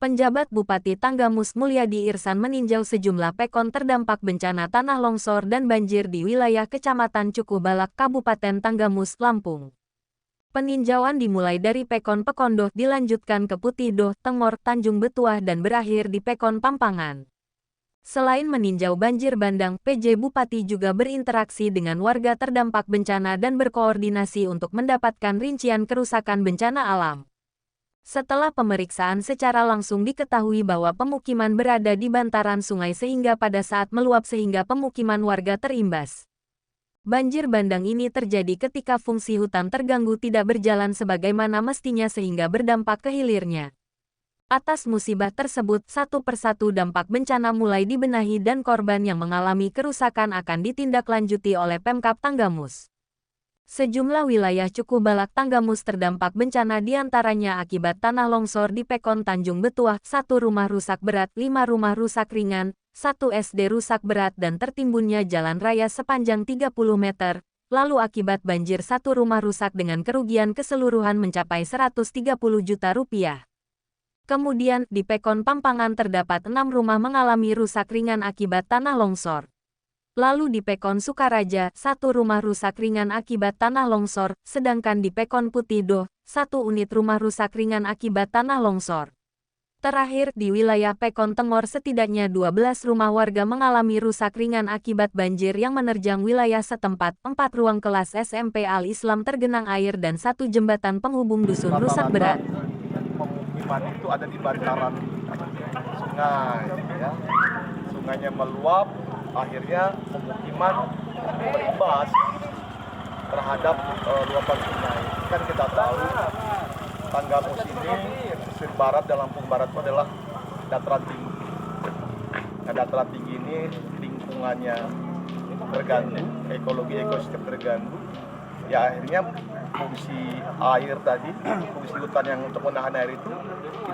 Penjabat Bupati Tanggamus Mulyadi Irsan meninjau sejumlah pekon terdampak bencana tanah longsor dan banjir di wilayah Kecamatan Cukubalak, Kabupaten Tanggamus, Lampung. Peninjauan dimulai dari Pekon Pekondoh dilanjutkan ke Putihdoh, Tengor, Tanjung Betuah dan berakhir di Pekon Pampangan. Selain meninjau banjir bandang, PJ Bupati juga berinteraksi dengan warga terdampak bencana dan berkoordinasi untuk mendapatkan rincian kerusakan bencana alam. Setelah pemeriksaan secara langsung diketahui bahwa pemukiman berada di bantaran sungai sehingga pada saat meluap sehingga pemukiman warga terimbas. Banjir bandang ini terjadi ketika fungsi hutan terganggu tidak berjalan sebagaimana mestinya sehingga berdampak ke hilirnya. Atas musibah tersebut, satu persatu dampak bencana mulai dibenahi dan korban yang mengalami kerusakan akan ditindaklanjuti oleh Pemkab Tanggamus. Sejumlah wilayah Cukubalak Tanggamus terdampak bencana diantaranya akibat tanah longsor di Pekon Tanjung Betuah, 1 rumah rusak berat, 5 rumah rusak ringan, 1 SD rusak berat dan tertimbunnya jalan raya sepanjang 30 meter, lalu akibat banjir 1 rumah rusak dengan kerugian keseluruhan mencapai 130 juta rupiah. Kemudian, di Pekon Pampangan terdapat 6 rumah mengalami rusak ringan akibat tanah longsor. Lalu di Pekon Sukaraja, 1 rumah rusak ringan akibat tanah longsor, sedangkan di Pekon Putihdoh, 1 unit rumah rusak ringan akibat tanah longsor. Terakhir, di wilayah Pekon Tengor setidaknya 12 rumah warga mengalami rusak ringan akibat banjir yang menerjang wilayah setempat, 4 ruang kelas SMP Al-Islam tergenang air dan 1 jembatan penghubung dusun rusak berat. Pemukiman itu ada di bantaran sungai, ya. Sungainya meluap, akhirnya pemukiman berimbas terhadap luapan sungai. Kan kita tahu Tanggamus ini pesisir barat dan Lampung Barat itu adalah dataran tinggi. Nah, dataran tinggi ini lingkungannya terganggu, ekologi ekosistem terganggu. Ya akhirnya fungsi air tadi, fungsi hutan yang untuk menahan air itu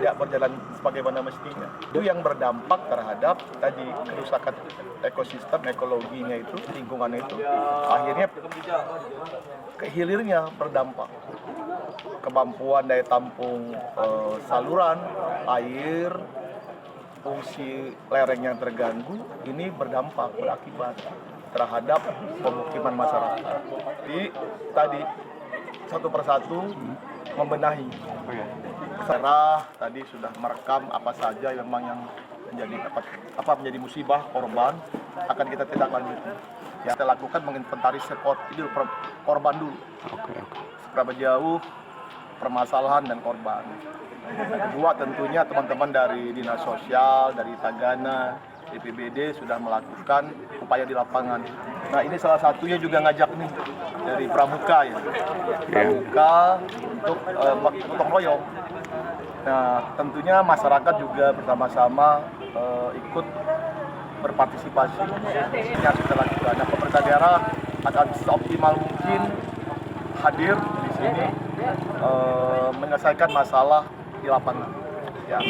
tidak berjalan sebagaimana mestinya. Itu yang berdampak terhadap tadi kerusakan ekosistem, ekologinya itu, lingkungan itu. Akhirnya ke hilirnya berdampak. Kemampuan daya tampung saluran air, fungsi lereng yang terganggu, ini berdampak, berakibat terhadap pemukiman masyarakat. Jadi tadi satu persatu membenahi. Secara tadi sudah merekam apa saja memang yang menjadi musibah korban akan kita tindak lanjuti. Yang kita lakukan menginventarisir korban dulu. Seberapa jauh permasalahan dan korban. Kedua tentunya teman-teman dari Dinas Sosial, dari Tagana, BPBD sudah melakukan upaya di lapangan. Nah ini salah satunya juga ngajak nih dari Pramuka ya, Pramuka untuk gotong royong. Nah tentunya masyarakat juga bersama-sama ikut berpartisipasi yang kita lakukan. Nah pemerintah daerah akan seoptimal mungkin hadir di sini menyelesaikan masalah di lapangan. Ya.